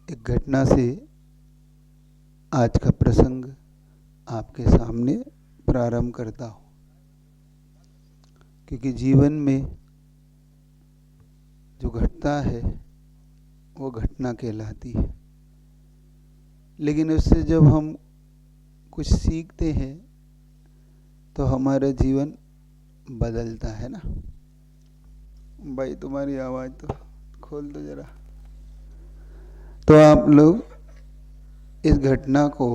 एक घटना से आज का प्रसंग आपके सामने प्रारंभ करता हूँ, क्योंकि जीवन में जो घटता है वो घटना कहलाती है, लेकिन उससे जब हम कुछ सीखते हैं तो हमारा जीवन बदलता है ना। भाई तुम्हारी आवाज़ तो खोल दो जरा। तो आप लोग इस घटना को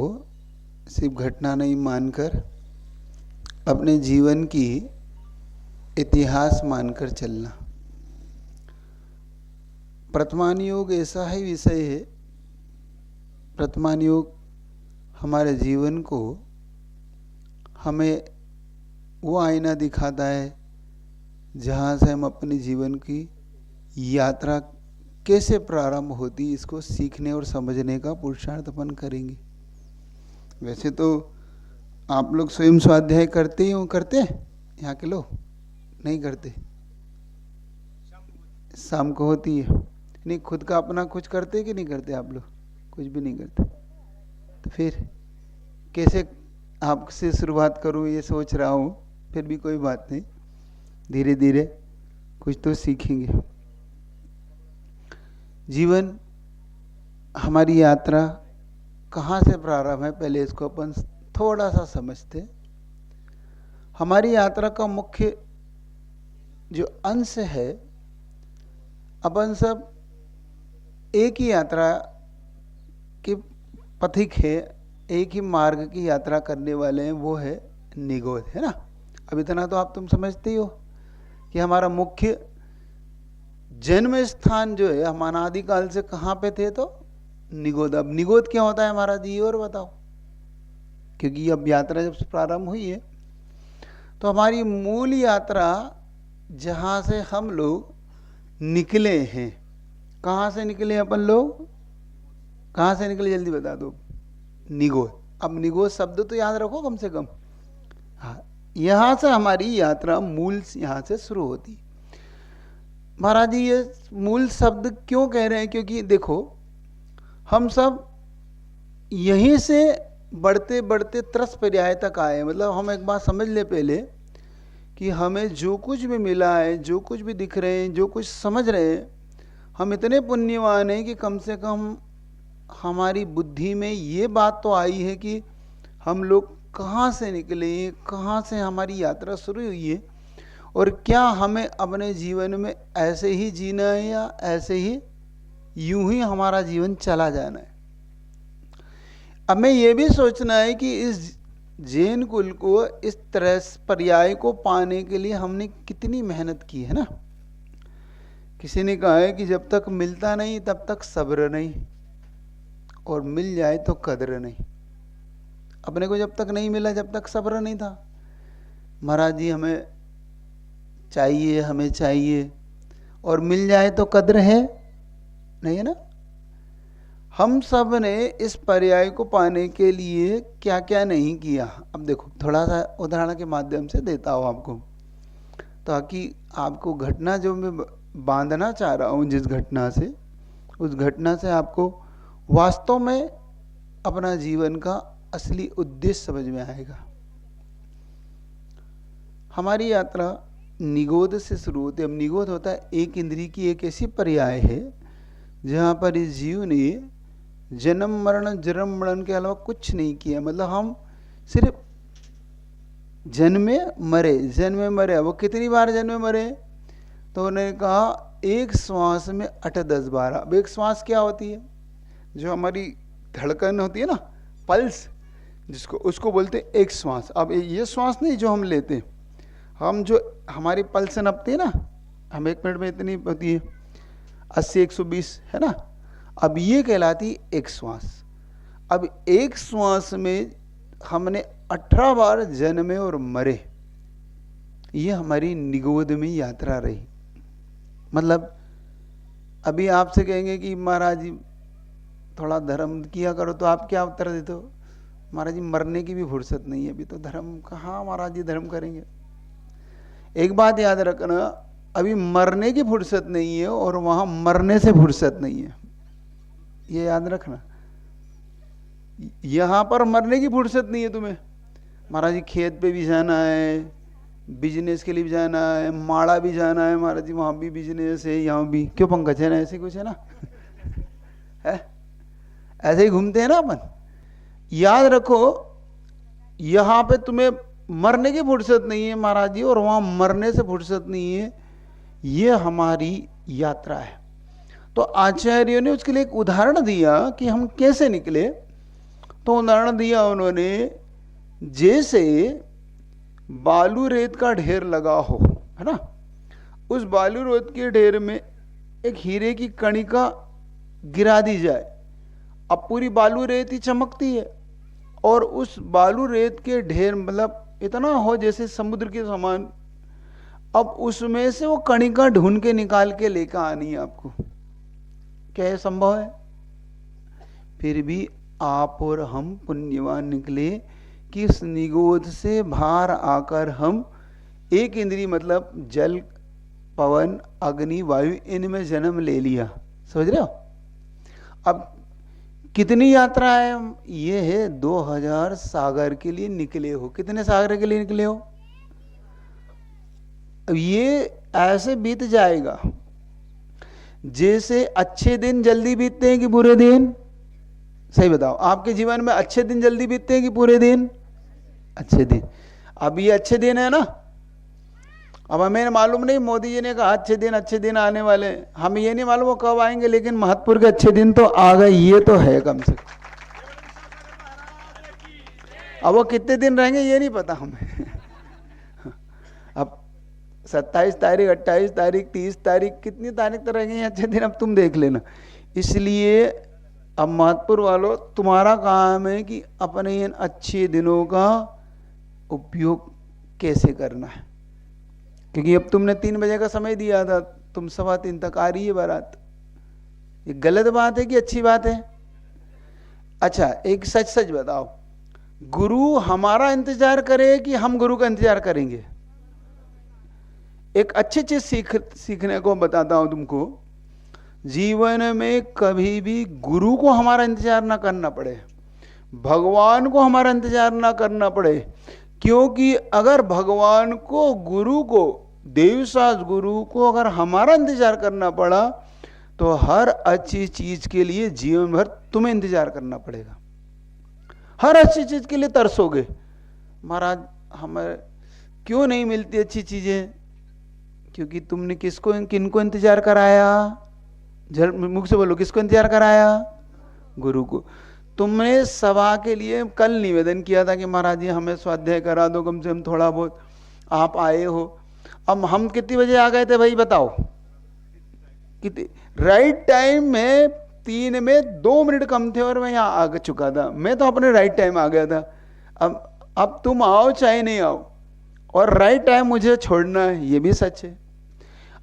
सिर्फ घटना नहीं मानकर अपने जीवन की इतिहास मानकर चलना। वर्तमान योग ऐसा ही विषय है, वर्तमान योग हमारे जीवन को हमें वो आईना दिखाता है जहाँ से हम अपने जीवन की यात्रा कैसे प्रारंभ होती, इसको सीखने और समझने का पुरुषार्थ अपन करेंगे। वैसे तो आप लोग स्वयं स्वाध्याय करते ही हो, करते हैं यहाँ के लोग? नहीं करते, शाम को होती है। नहीं, खुद का अपना कुछ करते कि नहीं करते? आप लोग कुछ भी नहीं करते, तो फिर कैसे आपसे शुरुआत करूँ ये सोच रहा हूँ। फिर भी कोई बात नहीं, धीरे धीरे कुछ तो सीखेंगे। जीवन, हमारी यात्रा कहाँ से प्रारंभ है, पहले इसको अपन थोड़ा सा समझते। हमारी यात्रा का मुख्य जो अंश है, अपन सब एक ही यात्रा के पथिक है, एक ही मार्ग की यात्रा करने वाले हैं, वो है निगोध, है ना। अब इतना तो आप तुम समझते ही हो कि हमारा मुख्य जन्म स्थान जो है हम अनादिकाल से कहाँ पे थे, तो निगोध। अब निगोध क्या होता है हमारा जी, और बताओ, क्योंकि अब यात्रा जब से प्रारंभ हुई है तो हमारी मूल यात्रा जहाँ से हम लोग निकले हैं, कहाँ से निकले अपन लोग? कहाँ से निकले जल्दी बता दो। निगोध। अब निगोध शब्द तो याद रखो कम से कम। हाँ, यहाँ से हमारी यात्रा मूल यहाँ से शुरू होती। महाराज जी ये मूल शब्द क्यों कह रहे हैं? क्योंकि देखो, हम सब यहीं से बढ़ते बढ़ते त्रस पर्याय तक आए। मतलब हम एक बात समझ ले पहले कि हमें जो कुछ भी मिला है, जो कुछ भी दिख रहे हैं, जो कुछ समझ रहे हैं, हम इतने पुण्यवान हैं कि कम से कम हमारी बुद्धि में ये बात तो आई है कि हम लोग कहाँ से निकले, कहाँ से हमारी यात्रा शुरू हुई है, और क्या हमें अपने जीवन में ऐसे ही जीना है या ऐसे ही यूं ही हमारा जीवन चला जाना है। अब मैं ये भी सोचना है कि इस जैन कुल को, इस तरह पर्याय को पाने के लिए हमने कितनी मेहनत की है ना। किसी ने कहा है कि जब तक मिलता नहीं तब तक सब्र नहीं, और मिल जाए तो कद्र नहीं। अपने को जब तक नहीं मिला, जब तक सब्र नहीं था। महाराज जी हमें चाहिए, हमें चाहिए, और मिल जाए तो कद्र है नहीं, है ना। हम सब ने इस पर्याय को पाने के लिए क्या क्या नहीं किया। अब देखो, थोड़ा सा उदाहरण के माध्यम से देता हूँ आपको, ताकि आपको घटना जो मैं बांधना चाह रहा हूँ जिस घटना से, उस घटना से आपको वास्तव में अपना जीवन का असली उद्देश्य समझ में आएगा। हमारी यात्रा निगोध से शुरू होती है। अब निगोध होता है एक इंद्रिय की एक ऐसी पर्याय है जहाँ पर इस जीव ने जन्म मरण जन्म मरण के अलावा कुछ नहीं किया। मतलब हम सिर्फ जन्मे मरे मरे। वो कितनी बार जन्मे मरे? तो उन्होंने कहा एक श्वास में 8-10 बार। अब एक श्वास क्या होती है? जो हमारी धड़कन होती है ना, पल्स, जिसको उसको बोलते हैं एक श्वास। अब ये श्वास नहीं जो हम लेते, हम जो हमारी पल्स नपती है ना, हम एक मिनट में इतनी होती है, 80-120, है ना। अब ये कहलाती एक श्वास। अब एक श्वास में हमने 18 बार जन्मे और मरे। ये हमारी निगोध में यात्रा रही। मतलब अभी आपसे कहेंगे कि महाराज जी थोड़ा धर्म किया करो, तो आप क्या उत्तर देते हो? महाराज जी मरने की भी फुर्सत नहीं है अभी, तो धर्म कहाँ महाराज जी धर्म करेंगे। एक बात याद रखना, अभी मरने की फुर्सत नहीं है और वहाँ मरने से फुर्सत नहीं है। ये याद रखना। यहां पर मरने की फुर्सत नहीं है तुम्हें। महाराज जी खेत पे भी जाना है, बिजनेस के लिए भी जाना है, माड़ा भी जाना है महाराज जी, वहां भी बिजनेस है, यहाँ भी। क्यों पंकज है ना, ऐसे कुछ है ना है? ऐसे ही घूमते हैं ना अपन। याद रखो यहां पे तुम्हें मरने की फुर्सत नहीं है महाराज जी, और वहां मरने से फुर्सत नहीं है। ये हमारी यात्रा है। तो आचार्यों ने उसके लिए एक उदाहरण दिया कि हम कैसे निकले। तो उदाहरण दिया उन्होंने, जैसे बालू रेत का ढेर लगा हो, है ना, उस बालू रेत के ढेर में एक हीरे की कणिका गिरा दी जाए, अब पूरी बालू रेत ही चमकती है। और उस बालू रेत के ढेर मतलब इतना हो जैसे समुद्र के समान, अब उसमें से वो कणिका ढूंढ के निकाल के लेकर आनी है आपको। क्या ये संभव है? फिर भी आप और हम पुण्यवान निकले कि इस निगोद से बाहर आकर हम एक इंद्रिय मतलब जल, पवन, अग्नि, वायु, इनमें जन्म ले लिया। समझ रहे हो? अब कितनी यात्रा है? ये है 2000 सागर के लिए निकले हो। कितने सागर के लिए निकले हो? अब ये ऐसे बीत जाएगा जैसे अच्छे दिन जल्दी बीतते हैं कि बुरे दिन? सही बताओ, आपके जीवन में अच्छे दिन जल्दी बीतते हैं कि बुरे दिन? अच्छे दिन। अब ये अच्छे दिन है ना, अब हमें मालूम नहीं, मोदी जी ने कहा अच्छे दिन आने वाले, हमें ये नहीं मालूम वो कब आएंगे, लेकिन महत्वपूर्ण के अच्छे दिन तो आ गए, ये तो है कम से कम। अब वो कितने दिन रहेंगे ये नहीं पता हमें अब 27 तारीख, 28 तारीख, 30 तारीख, कितनी तारीख तक रहेंगे ये अच्छे दिन, अब तुम देख लेना। इसलिए अब महत्वपूर्ण वालों, तुम्हारा काम है कि अपने इन अच्छे दिनों का उपयोग कैसे करना है। क्योंकि अब तुमने 3 बजे का समय दिया था, तुम 3:15 तक आ रही है बारात। ये गलत बात है कि अच्छी बात है? अच्छा एक सच सच बताओ, गुरु हमारा इंतजार करे कि हम गुरु का इंतजार करेंगे? एक अच्छी चीज सीखने को बताता हूं तुमको। जीवन में कभी भी गुरु को हमारा इंतजार ना करना पड़े, भगवान को हमारा इंतजार ना करना पड़े। क्योंकि अगर भगवान को, गुरु को, देवसास गुरु को अगर हमारा इंतजार करना पड़ा तो हर अच्छी चीज के लिए जीवन भर तुम्हें इंतजार करना पड़ेगा। हर अच्छी चीज के लिए तरसोगे। महाराज हमें क्यों नहीं मिलती अच्छी चीजें? क्योंकि तुमने किनको इंतजार कराया? मुख से बोलो, किसको इंतजार कराया? गुरु को। तुमने सभा के लिए कल निवेदन किया था कि महाराज जी हमें स्वाध्याय करा दो कम से कम थोड़ा बहुत, आप आए हो। अब हम कितने बजे आ गए थे भाई बताओ? कितने राइट टाइम में? 3 में 2 मिनट कम थे और मैं यहाँ आ चुका था। मैं तो अपने राइट टाइम आ गया था। अब तुम आओ चाहे नहीं आओ, और राइट टाइम मुझे छोड़ना है, ये भी सच है।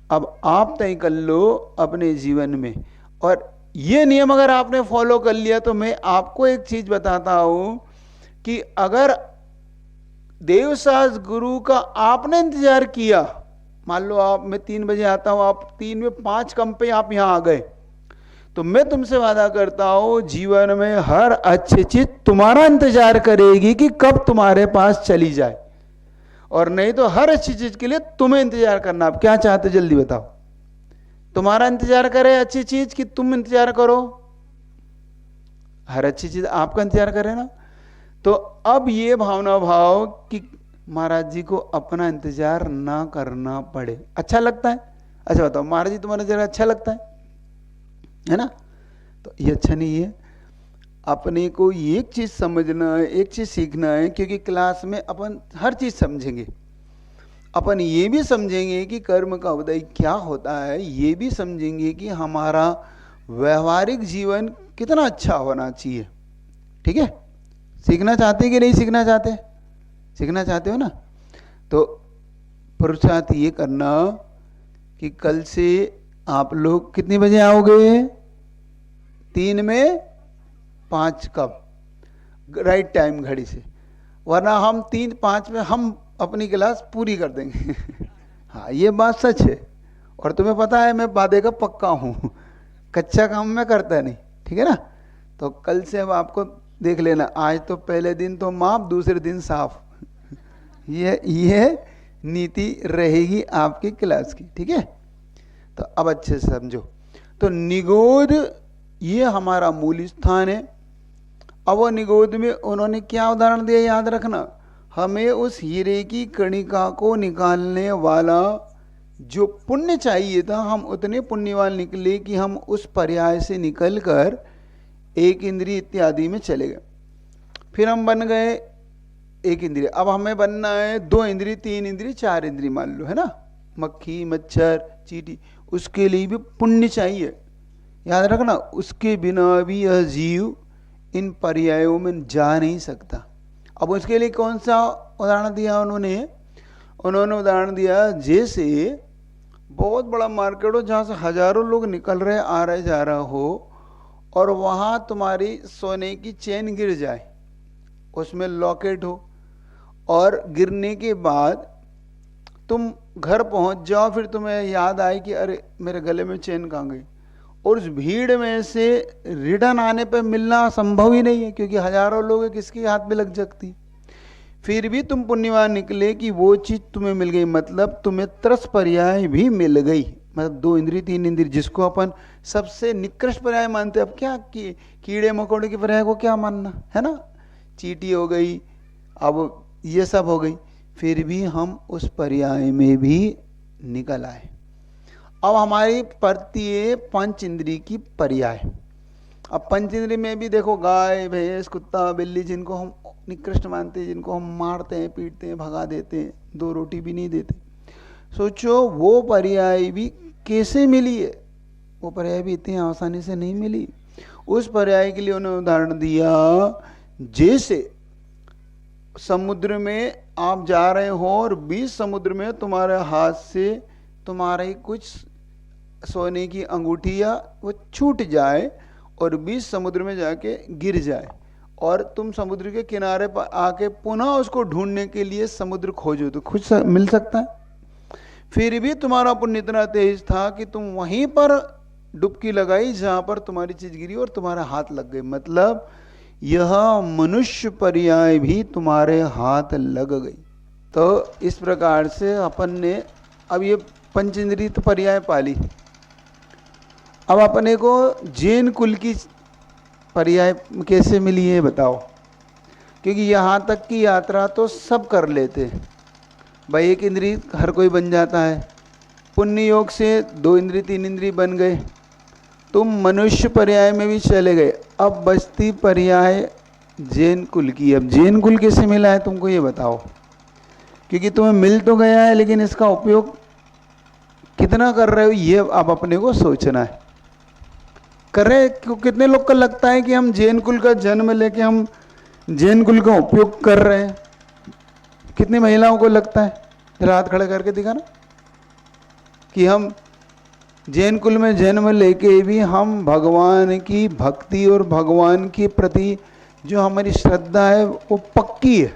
अब आप तय कर लो अपने जीवन में, और ये नियम अगर आपने फॉलो कर लिया तो मैं आपको एक चीज बताता हूं कि अगर देवसास गुरु का आपने इंतजार किया, मान लो आप, मैं 3 बजे आता हूं, आप 3 में 5 कम पे आप यहां आ गए, तो मैं तुमसे वादा करता हूं जीवन में हर अच्छी चीज तुम्हारा इंतजार करेगी कि कब तुम्हारे पास चली जाए। और नहीं तो हर अच्छी चीज के लिए तुम्हें इंतजार करना। आप क्या चाहते जल्दी बताओ? तुम्हारा इंतजार करे अच्छी चीज कि तुम इंतजार करो? हर अच्छी चीज आपका इंतजार करे ना। तो अब ये भावना भाव कि महाराज जी को अपना इंतजार ना करना पड़े, अच्छा लगता है? अच्छा बताओ, महाराज जी तुम्हारा इंतजार अच्छा लगता है ना? तो ये अच्छा नहीं है। अपने को एक चीज समझना है, एक चीज सीखना है, क्योंकि क्लास में अपन हर चीज समझेंगे। अपन ये भी समझेंगे कि कर्म का उदय क्या होता है, ये भी समझेंगे कि हमारा व्यवहारिक जीवन कितना अच्छा होना चाहिए। ठीक है? सीखना चाहते कि नहीं सीखना चाहते? सीखना चाहते हो ना? तो पुरुषार्थ ये करना कि कल से आप लोग कितने बजे आओगे? 3 में 5 कब? राइट टाइम घड़ी से, वरना हम 3-5 में हम अपनी क्लास पूरी कर देंगे हाँ ये बात सच है, और तुम्हें पता है मैं वादे का पक्का हूँ, कच्चा काम मैं करता नहीं। ठीक है ना। तो कल से अब आपको देख लेना, आज तो पहले दिन तो माप, दूसरे दिन साफ। ये नीति रहेगी आपकी क्लास की, ठीक है। तो अब अच्छे से समझो। तो निगोद ये हमारा मूल स्थान है। अब वो निगोद में उन्होंने क्या उदाहरण दिया याद रखना, हमें उस हीरे की कणिका को निकालने वाला जो पुण्य चाहिए था, हम उतने पुण्यवान निकले कि हम उस पर्याय से निकलकर एक इंद्रिय इत्यादि में चले गए। फिर हम बन गए एक इंद्रिय, अब हमें बनना है 2 इंद्रिय, 3 इंद्रिय, 4 इंद्रिय मान लो, है ना। मक्खी, मच्छर, चींटी, उसके लिए भी पुण्य चाहिए, याद रखना। उसके बिना भी यह जीव इन पर्यायों में जा नहीं सकता। अब उसके लिए कौन सा उदाहरण दिया उन्होंने उदाहरण दिया, जैसे बहुत बड़ा मार्केट हो जहाँ से हजारों लोग निकल रहे, आ रहे, जा रहा हो, और वहाँ तुम्हारी सोने की चेन गिर जाए, उसमें लॉकेट हो, और गिरने के बाद तुम घर पहुँच जाओ, फिर तुम्हें याद आए कि अरे मेरे गले में चेन कहाँ गई, और उस भीड़ में से रिटर्न आने पर मिलना संभव ही नहीं है, क्योंकि हजारों लोग किसके हाथ में लग सकती। फिर भी तुम पुण्यवान निकले कि वो चीज़ तुम्हें मिल गई, मतलब तुम्हें त्रस पर्याय भी मिल गई। मतलब 2 इंद्रिय, 3 इंद्रिय, जिसको अपन सबसे निकृष्ट पर्याय मानते हैं। अब क्या कीड़े मकोड़े के पर्याय को क्या मानना, है ना। चींटी हो गई, अब ये सब हो गई, फिर भी हम उस पर्याय में भी निकल आए। अब हमारी पड़ती है 5 इंद्रिय की पर्याय। अब 5 इंद्रिय में भी देखो, गाय, भैंस, कुत्ता, बिल्ली, जिनको हम निकृष्ट मानते हैं, जिनको हम मारते हैं, पीटते हैं, भगा देते हैं, 2 रोटी भी नहीं देते, सोचो वो पर्याय भी कैसे मिली है। वो पर्याय भी इतनी आसानी से नहीं मिली। उस पर्याय के लिए उन्होंने उदाहरण दिया, जैसे समुद्र में आप जा रहे हो और बीच समुद्र में तुम्हारे हाथ से तुम्हारी कुछ सोने की अंगूठियाँ वो छूट जाए और बीच समुद्र में जाके गिर जाए, और तुम समुद्र के किनारे पर आके पुनः उसको ढूंढने के लिए समुद्र खोजो, तो कुछ मिल सकता है। फिर भी तुम्हारा पुण्य इतना तेज था कि तुम वहीं पर डुबकी लगाई जहाँ पर तुम्हारी चीज गिरी और तुम्हारा हाथ लग गई। मतलब यह मनुष्य पर्याय भी तुम्हारे हाथ लग गई। तो इस प्रकार से अपन ने अब ये पंचेंद्रिय पर्याय पाली। अब अपने को जैन कुल की पर्याय कैसे मिली है बताओ, क्योंकि यहाँ तक की यात्रा तो सब कर लेते हैं भाई, 1 इंद्रिय हर कोई बन जाता है। पुण्य योग से 2 इंद्रिय 3 इंद्रिय बन गए, तुम मनुष्य पर्याय में भी चले गए। अब बचती पर्याय जैन कुल की। अब जैन कुल कैसे मिला है तुमको ये बताओ, क्योंकि तुम्हें मिल तो गया है, लेकिन इसका उपयोग कितना कर रहे हो ये अब अपने को सोचना है। कर रहे कितने लोग को लगता है कि हम जैन कुल का जन्म लेके हम जैन कुल का उपयोग कर रहे हैं? कितनी महिलाओं को लगता है? जरा हाथ खड़े करके दिखाना कि हम जैन कुल में जन्म लेके भी हम भगवान की भक्ति और भगवान के प्रति जो हमारी श्रद्धा है वो पक्की है।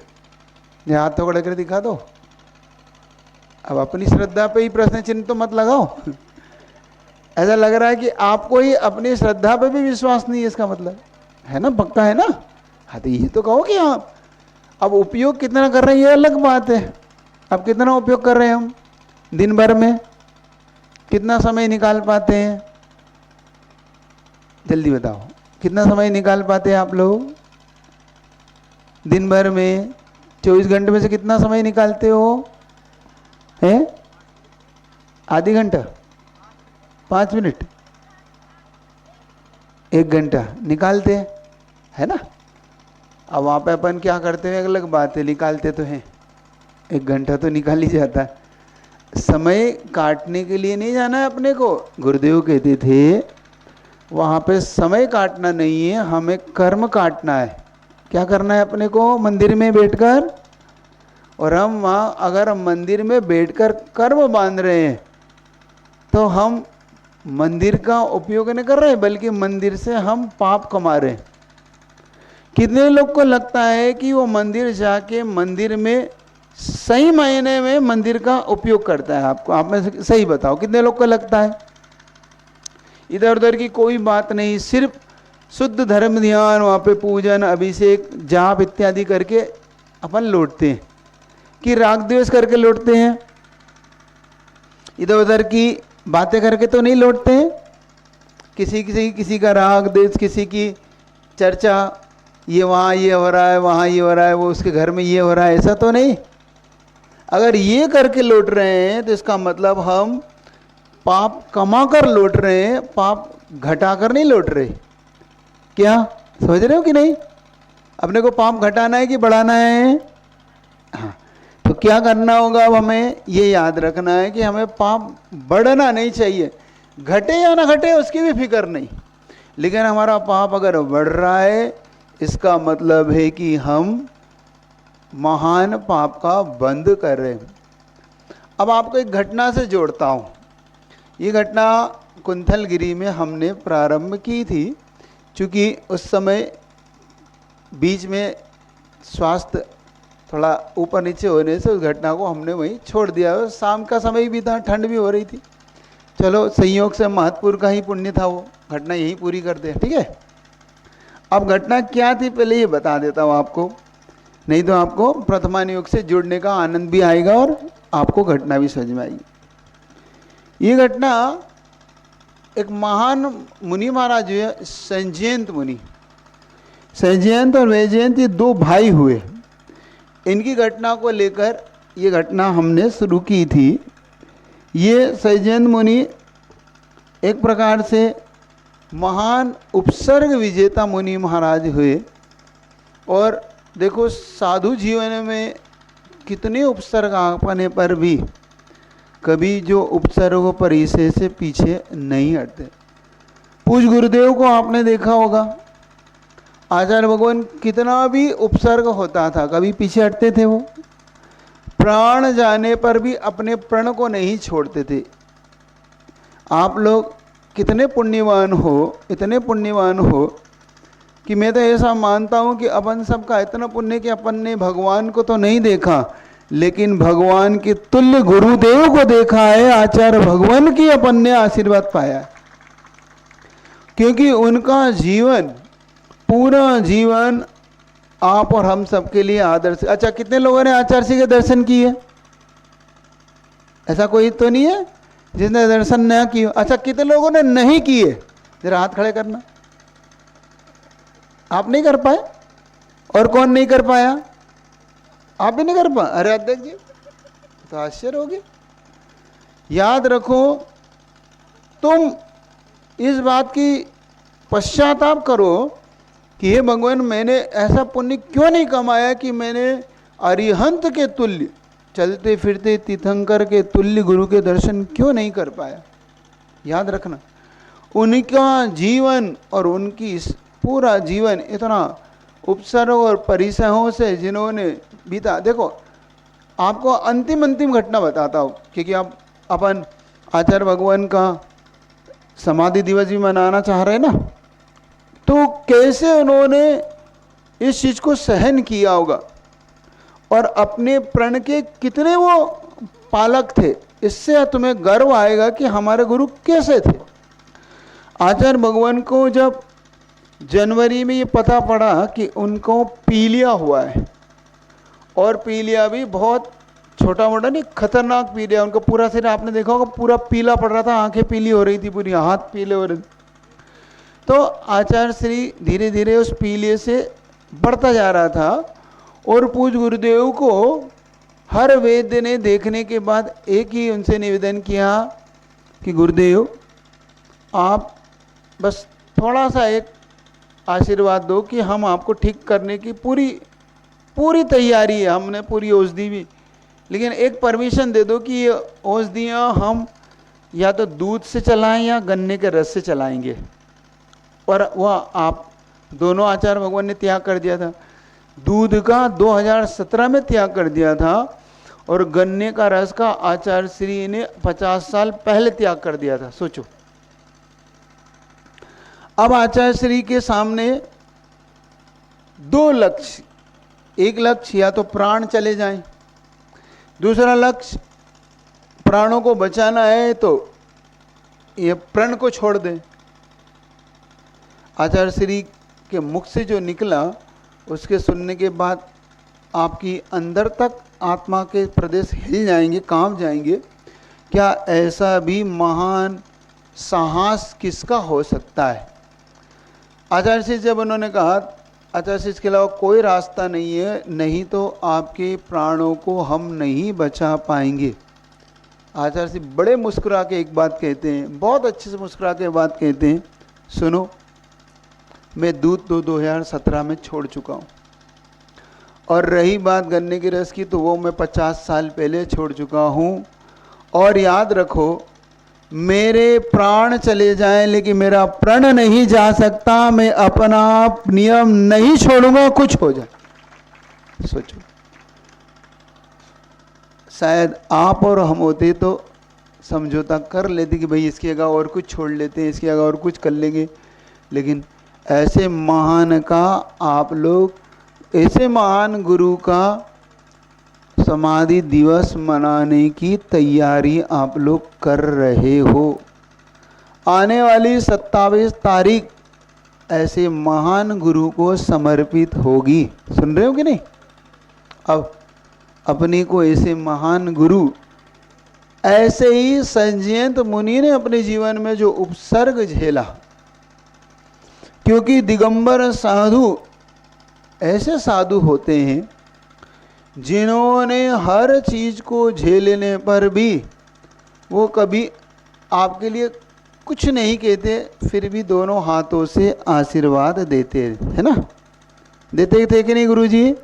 ये हाथ खड़े करके दिखा दो। अब अपनी श्रद्धा पे ही प्रश्न चिन्ह तो मत लगाओ। ऐसा लग रहा है कि आपको ही अपनी श्रद्धा पे भी विश्वास नहीं है, इसका मतलब है ना, पक्का है ना। हाँ तो ये तो कहो कि आप अब उपयोग कितना कर रहे हैं ये अलग बात है। अब कितना उपयोग कर रहे हैं हम दिन भर में, कितना समय निकाल पाते हैं? जल्दी बताओ, कितना समय निकाल पाते हैं आप लोग दिन भर में? 24 घंटे में से कितना समय निकालते हो? है आधी घंटा, 5 मिनट, 1 घंटा निकालते हैं, है ना। अब वहाँ पे अपन क्या करते हैं अलग बात है, निकालते तो हैं, 1 घंटा तो निकाल ही जाता है। समय काटने के लिए नहीं जाना है अपने को। गुरुदेव कहते थे वहाँ पे समय काटना नहीं है, हमें कर्म काटना है। क्या करना है अपने को? मंदिर में बैठकर, और हम वहाँ अगर मंदिर में बैठकर कर्म बांध रहे हैं तो हम मंदिर का उपयोग नहीं कर रहे हैं, बल्कि मंदिर से हम पाप कमा रहे हैं। कितने लोग को लगता है कि वो मंदिर जाके मंदिर में सही मायने में मंदिर का उपयोग करता है? आपको, आप में से सही बताओ कितने लोग को लगता है? इधर उधर की कोई बात नहीं, सिर्फ शुद्ध धर्म ध्यान, वहाँ पे पूजन अभिषेक जाप इत्यादि करके अपन लौटते हैं, कि राग द्वेष करके लौटते हैं, इधर उधर की बातें करके तो नहीं लौटते हैं। किसी का राग द्वेष, किसी की चर्चा, ये वहाँ ये हो रहा है, वहाँ ये हो रहा है, वो उसके घर में ये हो रहा है, ऐसा तो नहीं। अगर ये करके लौट रहे हैं तो इसका मतलब हम पाप कमा कर लौट रहे हैं, पाप घटा कर नहीं लौट रहे। क्या समझ रहे हो कि नहीं? अपने को पाप घटाना है कि बढ़ाना है? हाँ, तो क्या करना होगा? अब हमें ये याद रखना है कि हमें पाप बढ़ना नहीं चाहिए, घटे या ना घटे उसकी भी फिक्र नहीं, लेकिन हमारा पाप अगर बढ़ रहा है इसका मतलब है कि हम महान पाप का बंद कर रहे हैं। अब आपको एक घटना से जोड़ता हूँ। ये घटना कुंथलगिरी में हमने प्रारंभ की थी, क्योंकि उस समय बीच में स्वास्थ्य थोड़ा ऊपर नीचे होने से उस घटना को हमने वहीं छोड़ दिया। शाम का समय भी था, ठंड भी हो रही थी, चलो संयोग से महत्वपूर्ण का ही पुण्य था, वो घटना यहीं पूरी कर दे, ठीक है। अब घटना क्या थी पहले ये बता देता हूँ आपको, नहीं तो आपको प्रथमान योग से जुड़ने का आनंद भी आएगा और आपको घटना भी समझ में आएगी। ये घटना एक महान मुनि महाराज जो है, संजयंत मुनि, संजयंत और वैजयंत ये दो भाई हुए। इनकी घटना को लेकर ये घटना हमने शुरू की थी। ये संजयंत मुनि एक प्रकार से महान उपसर्ग विजेता मुनि महाराज हुए। और देखो साधु जीवन में कितने उपसर्ग आने पर भी कभी जो उपसर्ग परिचय से पीछे नहीं हटते। पूज्य गुरुदेव को आपने देखा होगा, आचार्य भगवान कितना भी उपसर्ग होता था कभी पीछे हटते थे। वो प्राण जाने पर भी अपने प्रण को नहीं छोड़ते थे। आप लोग कितने पुण्यवान हो, इतने पुण्यवान हो कि मैं तो ऐसा मानता हूँ कि अपन सबका इतना पुण्य कि अपन ने भगवान को तो नहीं देखा, लेकिन भगवान के तुल्य गुरुदेव को देखा है। आचार्य भगवान की अपन ने आशीर्वाद पाया, क्योंकि उनका जीवन, पूरा जीवन आप और हम सबके लिए आदर्श। अच्छा, कितने लोगों ने आचार्य जी के दर्शन किए? ऐसा कोई तो नहीं है जिसने दर्शन न किए। अच्छा, कितने लोगों ने नहीं किए? जरा हाथ खड़े करना। आप नहीं कर पाए? और कौन नहीं कर पाया? आप भी नहीं कर पाए? अरे अध्यक्ष जी तो आश्चर्य हो गया। याद रखो, तुम इस बात की पश्चाताप करो कि हे भगवान, मैंने ऐसा पुण्य क्यों नहीं कमाया कि मैंने अरिहंत के तुल्य, चलते फिरते तीर्थंकर के तुल्य गुरु के दर्शन क्यों नहीं कर पाया। याद रखना, उनका जीवन और उनकी पूरा जीवन इतना उपसर्ग और परिसहों से जिन्होंने बीता। देखो, आपको अंतिम घटना बताता हूँ, क्योंकि आप अपन आचार्य भगवान का समाधि दिवस भी मनाना चाह रहे हैं ना, तो कैसे उन्होंने इस चीज़ को सहन किया होगा और अपने प्रण के कितने वो पालक थे। इससे तुम्हें गर्व आएगा कि हमारे गुरु कैसे थे। आचार्य भगवान को जब जनवरी में ये पता पड़ा कि उनको पीलिया हुआ है, और पीलिया भी बहुत छोटा मोटा नहीं, खतरनाक पीलिया। उनका पूरा शरीर आपने देखा होगा पूरा पीला पड़ रहा था, आंखें पीली हो रही थी, पूरी हाथ पीले हो रहे थे। तो आचार्य श्री धीरे धीरे उस पीलिए से बढ़ता जा रहा था, और पूज्य गुरुदेव को हर वैद्य ने देखने के बाद एक ही उनसे निवेदन किया कि गुरुदेव आप बस थोड़ा सा एक आशीर्वाद दो कि हम आपको ठीक करने की पूरी तैयारी है, हमने पूरी औषधि भी, लेकिन एक परमिशन दे दो कि ये औषधियाँ हम या तो दूध से चलाएं या गन्ने के रस से चलाएंगे। और वह आप दोनों आचार्य भगवान ने त्याग कर दिया था। दूध का 2017 में त्याग कर दिया था, और गन्ने का रस का आचार्य श्री ने 50 साल पहले त्याग कर दिया था। सोचो, अब आचार्य श्री के सामने दो लक्ष्य, एक लक्ष्य या तो प्राण चले जाएं, दूसरा लक्ष्य प्राणों को बचाना है तो ये प्रण को छोड़ दें। आचार्य श्री के मुख से जो निकला उसके सुनने के बाद आपकी अंदर तक आत्मा के प्रदेश हिल जाएंगे, कांप जाएंगे। क्या ऐसा भी महान साहस किसका हो सकता है? आचार्य श्री जब उन्होंने कहा आचार्य श्री इसके अलावा कोई रास्ता नहीं है, नहीं तो आपके प्राणों को हम नहीं बचा पाएंगे। आचार्य श्री बड़े मुस्कुरा के एक बात कहते हैं, बहुत अच्छे से मुस्कुरा के बात कहते हैं, सुनो मैं दूध तो 2017 में छोड़ चुका हूँ, और रही बात गन्ने के रस की तो वो मैं 50 साल पहले छोड़ चुका हूँ। और याद रखो मेरे प्राण चले जाएं लेकिन मेरा प्रण नहीं जा सकता, मैं अपना नियम नहीं छोड़ूंगा कुछ हो जाए। सोचो शायद आप और हम होते तो समझौता कर लेते कि भाई इसकी जगह और कुछ छोड़ लेते हैं, इसकी जगह और कुछ कर लेंगे, लेकिन ऐसे महान का आप लोग, ऐसे महान गुरु का समाधि दिवस मनाने की तैयारी आप लोग कर रहे हो। आने वाली 27 तारीख ऐसे महान गुरु को समर्पित होगी। सुन रहे हो कि नहीं? अब अपने को ऐसे महान गुरु, ऐसे ही संजयंत मुनि ने अपने जीवन में जो उपसर्ग झेला, क्योंकि दिगंबर साधु ऐसे साधु होते हैं जिन्होंने हर चीज को झेलने पर भी वो कभी आपके लिए कुछ नहीं कहते, फिर भी दोनों हाथों से आशीर्वाद देते, है ना? देते थे कि नहीं गुरुजी?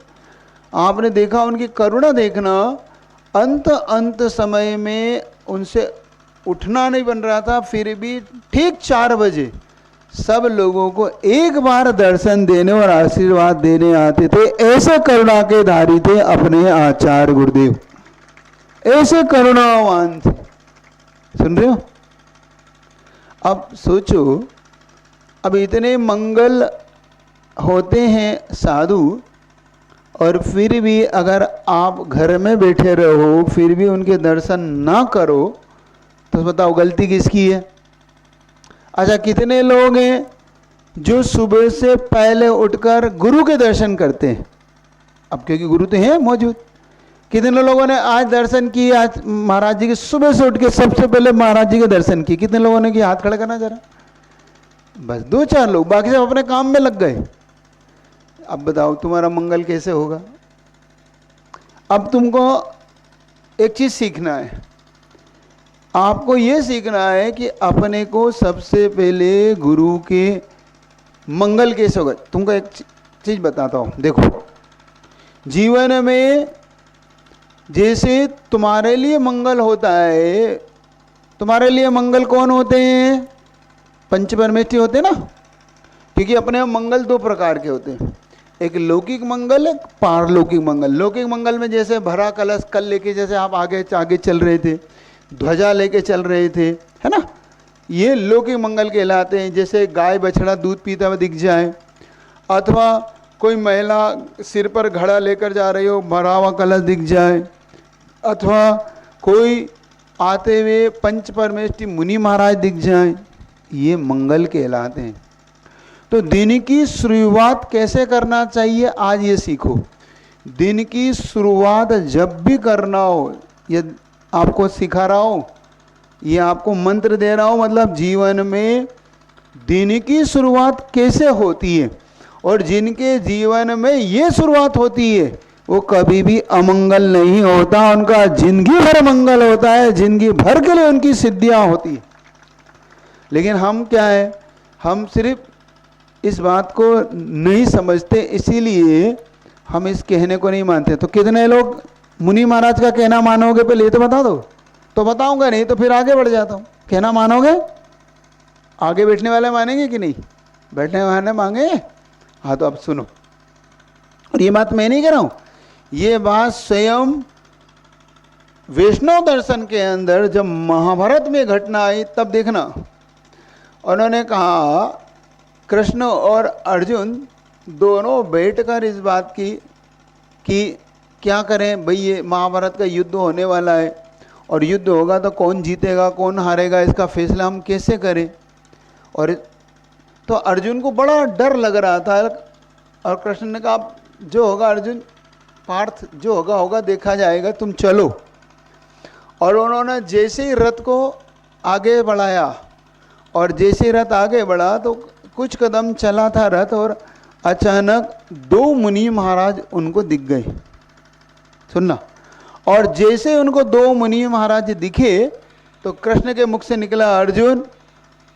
आपने देखा उनकी करुणा देखना, अंत समय में उनसे उठना नहीं बन रहा था, फिर भी ठीक 4 बजे सब लोगों को एक बार दर्शन देने और आशीर्वाद देने आते थे। ऐसे करुणा के धारी थे अपने आचार्य गुरुदेव, ऐसे करुणावान थे। सुन रहे हो? अब सोचो, अब इतने मंगल होते हैं साधु, और फिर भी अगर आप घर में बैठे रहो फिर भी उनके दर्शन ना करो तो बताओ गलती किसकी है? अच्छा, कितने लोग हैं जो सुबह से पहले उठकर गुरु के दर्शन करते हैं? अब क्योंकि गुरु तो हैं मौजूद। कितने लोगों ने आज दर्शन किए? आज महाराज जी के सुबह से उठ के सबसे पहले महाराज जी के दर्शन किए? कितने लोगों ने किया? हाथ खड़ा करना जरा। बस 2-4 लोग, बाकी सब अपने काम में लग गए। अब बताओ तुम्हारा मंगल कैसे होगा? अब तुमको एक चीज सीखना है, आपको ये सीखना है कि अपने को सबसे पहले गुरु के मंगल कैसे होगा। तुमको एक चीज बताता हूँ, देखो जीवन में जैसे तुम्हारे लिए मंगल होता है, तुम्हारे लिए मंगल कौन होते हैं? पंच परमेष्ठी होते हैं ना, क्योंकि अपने मंगल 2 प्रकार के होते हैं, एक लौकिक मंगल, एक पारलौकिक मंगल। लौकिक मंगल में जैसे भरा कलश कल लेके जैसे आप आगे चल रहे थे, ध्वजा लेके चल रहे थे, है ना, ये लौकिक मंगल कहलाते हैं। जैसे गाय बछड़ा दूध पीता हुआ दिख जाए, अथवा कोई महिला सिर पर घड़ा लेकर जा रही हो, भरा हुआ कलश दिख जाए, अथवा कोई आते हुए पंच परमेष्ठी मुनि महाराज दिख जाए, ये मंगल कहलाते हैं। तो दिन की शुरुआत कैसे करना चाहिए आज ये सीखो। दिन की शुरुआत जब भी करना हो, ये आपको सिखा रहा हूँ, ये आपको मंत्र दे रहा हूँ, मतलब जीवन में दिन की शुरुआत कैसे होती है, और जिनके जीवन में ये शुरुआत होती है वो कभी भी अमंगल नहीं होता, उनका जिंदगी भर मंगल होता है, जिंदगी भर के लिए उनकी सिद्धियाँ होती है। लेकिन हम क्या है, हम सिर्फ इस बात को नहीं समझते, इसीलिए हम इस कहने को नहीं मानते। तो कितने लोग मुनि महाराज का कहना मानोगे? पहले ये तो बता दो। तो बताऊंगा, नहीं तो फिर आगे बढ़ जाता हूँ। कहना मानोगे? आगे बैठने वाले मानेंगे कि नहीं? बैठने वाले मांगे? हाँ, तो अब सुनो, और ये बात मैं नहीं कह रहा हूँ, ये बात स्वयं वैष्णव दर्शन के अंदर जब महाभारत में घटना आई तब देखना, उन्होंने कहा कृष्ण और अर्जुन दोनों बैठकर इस बात की कि क्या करें भाई, ये महाभारत का युद्ध होने वाला है, और युद्ध होगा तो कौन जीतेगा कौन हारेगा इसका फैसला हम कैसे करें। और तो अर्जुन को बड़ा डर लग रहा था और कृष्ण ने कहा जो होगा अर्जुन, पार्थ, जो होगा होगा, देखा जाएगा, तुम चलो। और उन्होंने जैसे ही रथ को आगे बढ़ाया और जैसे ही रथ आगे बढ़ा तो कुछ कदम चला था रथ और अचानक दो मुनि महाराज उनको दिख गए। सुनना, और जैसे उनको दो मुनि महाराज दिखे तो कृष्ण के मुख से निकला, अर्जुन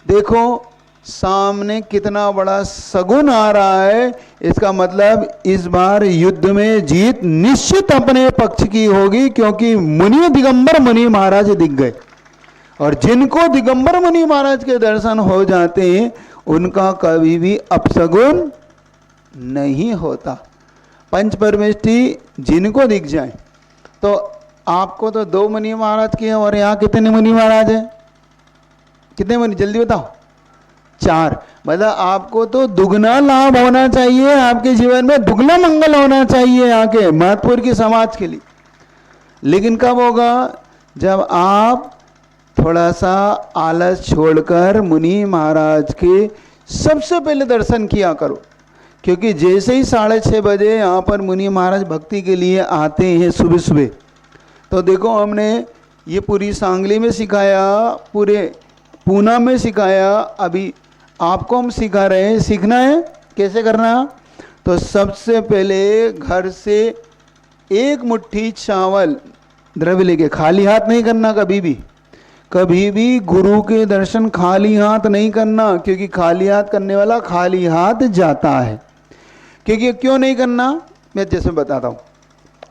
देखो सामने कितना बड़ा सगुन आ रहा है, इसका मतलब इस बार युद्ध में जीत निश्चित अपने पक्ष की होगी, क्योंकि मुनि दिगंबर मुनि महाराज दिख गए। और जिनको दिगंबर मुनि महाराज के दर्शन हो जाते हैं उनका कभी भी अपशगुन नहीं होता। पंच परमेष्टि जिनको दिख जाए, तो आपको तो दो मुनि महाराज के हैं और यहाँ कितने मुनि महाराज हैं? कितने मुनि, जल्दी बताओ? 4। मतलब आपको तो दुगना लाभ होना चाहिए, आपके जीवन में दुगना मंगल होना चाहिए यहाँ के महत्वपुर की समाज के लिए। लेकिन कब होगा? जब आप थोड़ा सा आलस छोड़कर मुनि महाराज के सबसे पहले दर्शन किया करो। क्योंकि जैसे ही 6:30 बजे यहाँ पर मुनि महाराज भक्ति के लिए आते हैं सुबह सुबह, तो देखो हमने ये पूरी सांगली में सिखाया, पूरे पूना में सिखाया, अभी आपको हम सिखा रहे हैं। सीखना है कैसे करना? तो सबसे पहले घर से एक मुट्ठी चावल द्रव्य लेके, खाली हाथ नहीं करना कभी भी। कभी भी गुरु के दर्शन खाली हाथ नहीं करना, क्योंकि खाली हाथ करने वाला खाली हाथ जाता है। क्योंकि क्यों नहीं करना, मैं जैसे बताता हूँ।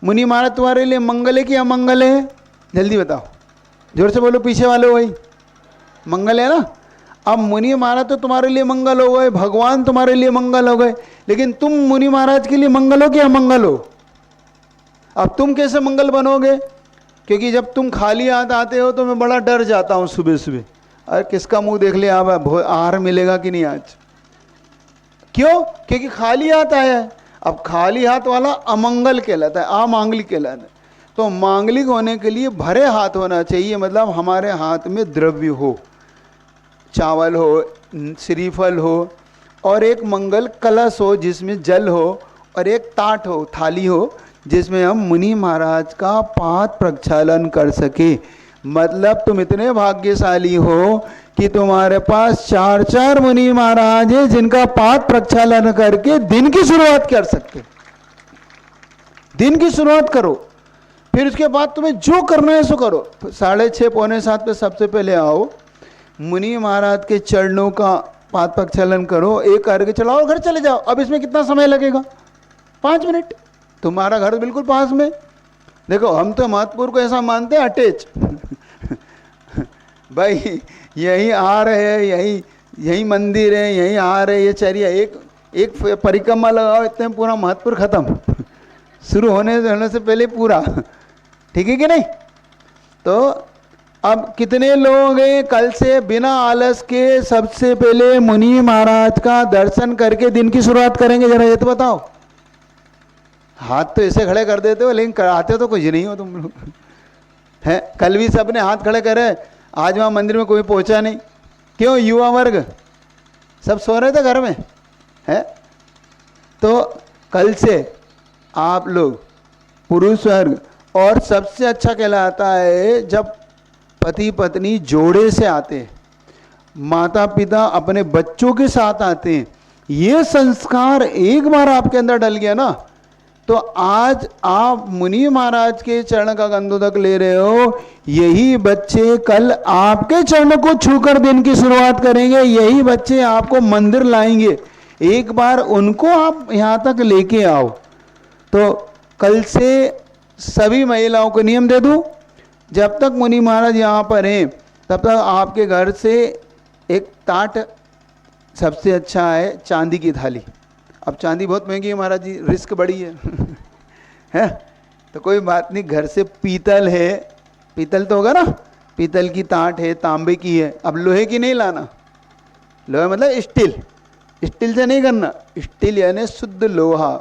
मुनि महाराज तुम्हारे लिए मंगल है कि अमंगल है? जल्दी बताओ, जोर से बोलो, पीछे वाले वही मंगल है ना। अब मुनि महाराज तो तुम्हारे लिए मंगल हो गए, भगवान तुम्हारे लिए मंगल हो गए, लेकिन तुम मुनि महाराज के लिए मंगल हो कि अमंगल हो? अब तुम कैसे मंगल बनोगे? क्योंकि जब तुम खाली हाथ आते हो तो मैं बड़ा डर जाता हूँ सुबह सुबह, अरे किसका मुंह देख लिया, अब आहार मिलेगा कि नहीं आज। क्यों? क्योंकि खाली हाथ आया है। अब खाली हाथ वाला अमंगल कहलाता है, अमांगलिक कहलाता है। तो मांगलिक होने के लिए भरे हाथ होना चाहिए, मतलब हमारे हाथ में द्रव्य हो, चावल हो, श्रीफल हो, और एक मंगल कलश हो जिसमें जल हो, और एक ताट हो, थाली हो, जिसमें हम मुनि महाराज का पाद प्रक्षालन कर सके। मतलब तुम इतने भाग्यशाली हो कि तुम्हारे पास 4 मुनि महाराज हैं जिनका पाद प्रक्षालन करके दिन की शुरुआत कर सकते। दिन की शुरुआत करो, फिर उसके बाद तुम्हें जो करना है सो करो। 6:30 पौने 7 पे सबसे पहले आओ, मुनि महाराज के चरणों का पाद प्रक्षालन करो, एक करके चलाओ और घर चले जाओ। अब इसमें कितना समय लगेगा? 5 मिनट। तुम्हारा घर बिल्कुल पास में। देखो हम तो महत्वपुर को ऐसा मानते हैं अटैच भाई यही आ रहे हैं, यही मंदिर है, यही आ रहे, ये चरिया एक परिक्रमा लगाओ, इतने पूरा महत्वपुर खत्म शुरू होने से पहले पूरा। ठीक है कि नहीं? तो अब कितने लोग हैं कल से बिना आलस के सबसे पहले मुनि महाराज का दर्शन करके दिन की शुरुआत करेंगे? जरा ये तो बताओ। हाथ तो ऐसे खड़े कर देते हो, लेकिन कराते तो कुछ नहीं हो तुम लोग हैं। कल भी सबने हाथ खड़े करे, आज वहाँ मंदिर में कोई पहुँचा नहीं। क्यों? युवा वर्ग सब सो रहे थे घर में है। तो कल से आप लोग पुरुष वर्ग, और सबसे अच्छा कहलाता है जब पति पत्नी जोड़े से आते हैं, माता पिता अपने बच्चों के साथ आते हैं, ये संस्कार एक बार आपके अंदर डल गया ना, तो आज आप मुनि महाराज के चरण का गंधोदक ले रहे हो। यही बच्चे कल आपके चरणों को छूकर दिन की शुरुआत करेंगे, यही बच्चे आपको मंदिर लाएंगे। एक बार उनको आप यहाँ तक लेके आओ। तो कल से सभी महिलाओं को नियम दे दूँ, जब तक मुनि महाराज यहाँ पर हैं तब तक आपके घर से एक ताट सबसे अच्छा है चांदी की थाली। अब चांदी बहुत महंगी है महाराज जी, रिस्क बड़ी है है, तो कोई बात नहीं, घर से पीतल है, पीतल तो होगा ना, पीतल की ताट है, तांबे की है। अब लोहे की नहीं लाना, लोहा मतलब स्टील, स्टील से नहीं करना। स्टील यानी शुद्ध लोहा,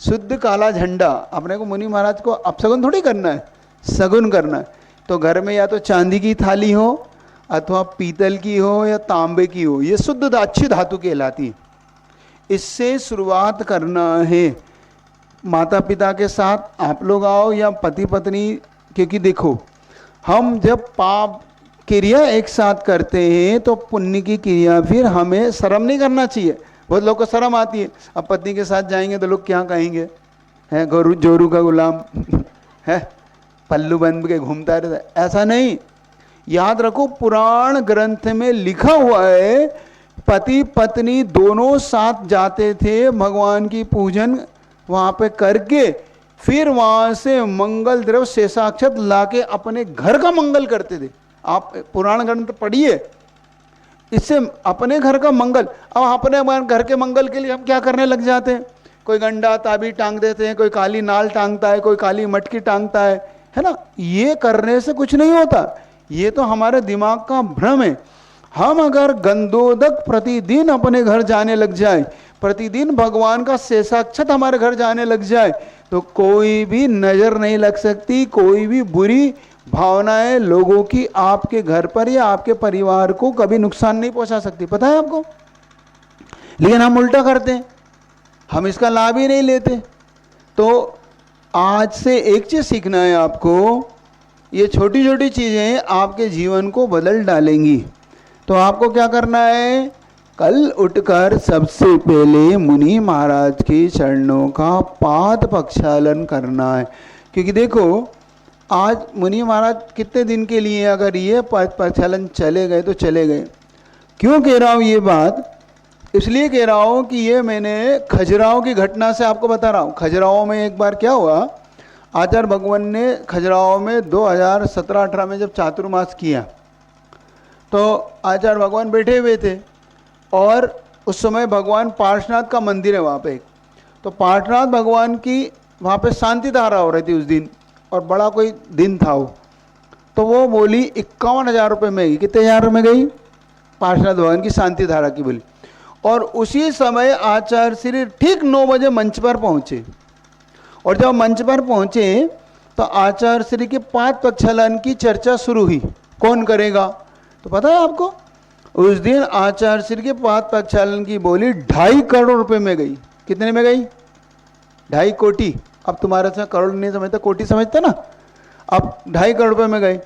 शुद्ध काला झंडा। अपने को मुनि महाराज को अपशगुन थोड़ी करना है, सगुन करना है। तो घर में या तो चांदी की थाली हो अथवा पीतल की हो या तांबे की हो, ये शुद्ध अच्छी धातु कहलाती है। इससे शुरुआत करना है। माता पिता के साथ आप लोग आओ या पति पत्नी, क्योंकि देखो हम जब पाप क्रिया एक साथ करते हैं तो पुण्य की क्रिया फिर हमें शर्म नहीं करना चाहिए। बहुत लोग को शर्म आती है, अब पत्नी के साथ जाएंगे तो लोग क्या कहेंगे, है गोरू जोरू का गुलाम है, पल्लू बंद के घूमता रहता। ऐसा नहीं, याद रखो पुराण ग्रंथ में लिखा हुआ है पति पत्नी दोनों साथ जाते थे भगवान की पूजन वहां पे करके, फिर वहां से मंगल द्रव्य शेषाक्षत लाके अपने घर का मंगल करते थे। आप पुराण ग्रंथ पढ़िए, इससे अपने घर का मंगल। अब अपने घर के मंगल के लिए हम क्या करने लग जाते हैं, कोई गंडा ताबी टांग देते हैं, कोई काली नाल टांगता है, कोई काली मटकी टांगता है ना। ये करने से कुछ नहीं होता, ये तो हमारे दिमाग का भ्रम है। हम अगर गंधोदक प्रतिदिन अपने घर जाने लग जाए, प्रतिदिन भगवान का शेषाक्षत हमारे घर जाने लग जाए, तो कोई भी नजर नहीं लग सकती, कोई भी बुरी भावनाएं लोगों की आपके घर पर या आपके परिवार को कभी नुकसान नहीं पहुंचा सकती। पता है आपको? लेकिन हम उल्टा करते हैं, हम इसका लाभ ही नहीं लेते। तो आज से एक चीज सीखना है आपको, ये छोटी छोटी चीजें आपके जीवन को बदल डालेंगी। तो आपको क्या करना है, कल उठकर सबसे पहले मुनि महाराज के चरणों का पाद प्रक्षालन करना है। क्योंकि देखो आज मुनि महाराज कितने दिन के लिए अगर ये पाद प्रक्षालन चले गए तो चले गए। क्यों कह रहा हूँ ये बात, इसलिए कह रहा हूँ कि ये मैंने खजुराहो की घटना से आपको बता रहा हूँ। खजुराहो में एक बार क्या हुआ, आचार्य भगवान ने खजुराहो में 2017-18 में जब चातुर्मास किया तो आचार्य भगवान बैठे हुए थे और उस समय भगवान पार्श्वनाथ का मंदिर है वहाँ पे। तो पार्श्वनाथ भगवान की वहाँ पे शांति धारा हो रही थी उस दिन, और बड़ा कोई दिन था वो। तो वो बोली 51,000 रुपये में गई। कितने हज़ार में गई? पार्श्वनाथ भगवान की शांति धारा की बोली। और उसी समय आचार्य श्री ठीक 9 बजे मंच पर पहुँचे, और जब मंच पर पहुँचे तो आचार्य श्री के पाद प्रक्षालन की चर्चा शुरू हुई, कौन करेगा। तो पता है आपको, उस दिन आचार्य श्री के पाद प्रक्षालन की बोली 2.5 करोड़ रुपए में गई। कितने में गई? 2.5 कोटी। अब तुम्हारे से करोड़ नहीं समझता, कोटी समझता ना। अब 2.5 करोड़ रुपए में गए।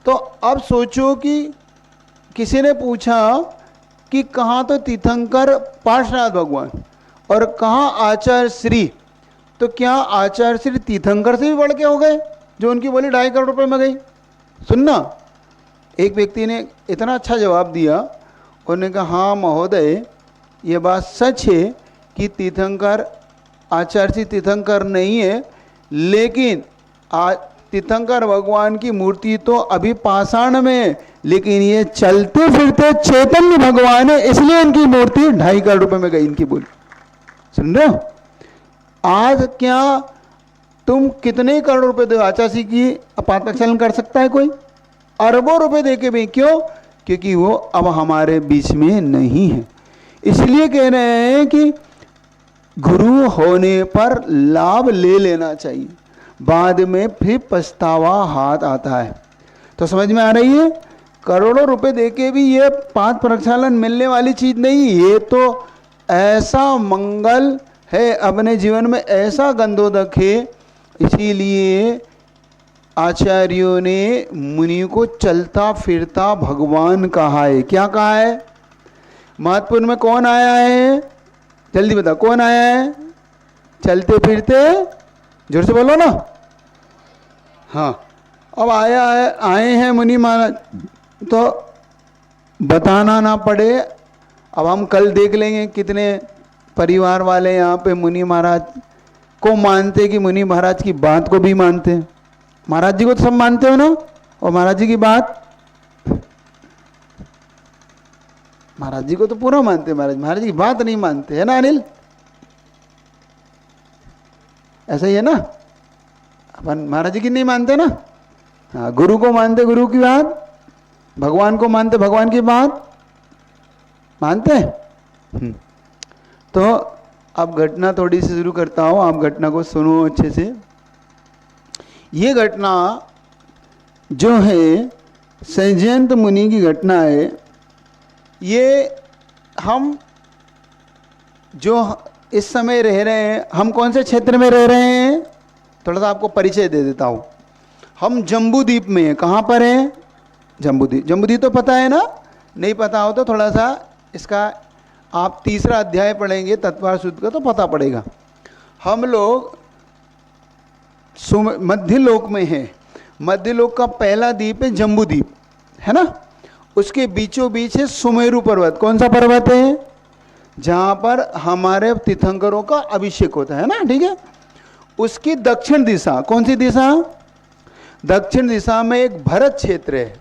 तो अब सोचो कि किसी ने पूछा कि कहाँ तो तीर्थंकर पार्श्वनाथ भगवान और कहाँ आचार्य श्री, तो क्या आचार्य श्री तीर्थंकर से भी बढ़ के हो गए जो उनकी बोली 2.5 करोड़ रुपए में गई? सुनना, एक व्यक्ति ने इतना अच्छा जवाब दिया, उन्होंने कहा हाँ महोदय ये बात सच है कि तीर्थंकर आचार्य श्री तीर्थंकर नहीं है, लेकिन तीर्थंकर भगवान की मूर्ति तो अभी पाषाण में है, लेकिन ये चलते फिरते चैतन्य भगवान है, इसलिए इनकी मूर्ति 2.5 करोड़ रुपए में गई इनकी बोली। सुन रहे हो? आज क्या तुम कितने करोड़ रुपए दो आचार्य श्री की पाद प्रक्षालन कर सकता है कोई? अरबों रुपए देके भी। क्यों? क्योंकि वो अब हमारे बीच में नहीं है। इसलिए कह रहे हैं कि गुरु होने पर लाभ ले लेना चाहिए, बाद में फिर पछतावा हाथ आता है। तो समझ में आ रही है? करोड़ों रुपए देके भी ये पाद प्रक्षालन मिलने वाली चीज नहीं। ये तो ऐसा मंगल है अपने जीवन में, ऐसा गंधोदक है। इसीलिए आचार्यों ने मुनि को चलता फिरता भगवान कहा है। क्या कहा है? महत्वपूर्ण में कौन आया है? जल्दी बता, कौन आया है? चलते फिरते, जोर से बोलो ना। हाँ, अब आया है, आए हैं मुनि महाराज, तो बताना ना पड़े। अब हम कल देख लेंगे कितने परिवार वाले यहाँ पे मुनि महाराज को मानते कि मुनि महाराज की बात को भी मानते हैं। महाराज जी को तो सब मानते हो ना, और महाराज जी की बात, महाराज जी को तो पूरा मानते हैं, महाराज जी की बात नहीं मानते, है ना अनिल? ऐसा ही है ना, अपन महाराज जी की नहीं मानते ना। हाँ, गुरु को मानते गुरु की बात, भगवान को मानते भगवान की बात, मानते हैं। तो अब घटना थोड़ी सी शुरू करता हूँ, आप घटना को सुनो अच्छे से। ये घटना जो है संजयंत मुनि की घटना है। ये हम जो इस समय रह रहे हैं, हम कौन से क्षेत्र में रह रहे हैं, थोड़ा सा आपको परिचय दे देता हूँ। हम जम्बूद्वीप में हैं। कहाँ पर हैं? जम्बूद्वीप। जम्बूद्वीप तो पता है ना? नहीं पता हो तो थोड़ा सा इसका आप तीसरा अध्याय पढ़ेंगे तत्वार सूत्र का तो पता पड़ेगा। हम लोग मध्य लोक में हैं। मध्य लोक का पहला द्वीप है जम्बूद्वीप, है ना? उसके बीचों बीच है सुमेरु पर्वत। कौन सा पर्वत है? जहाँ पर हमारे तीर्थंकरों का अभिषेक होता है ना, ठीक है? उसकी दक्षिण दिशा, कौन सी दिशा? दक्षिण दिशा में एक भरत क्षेत्र है।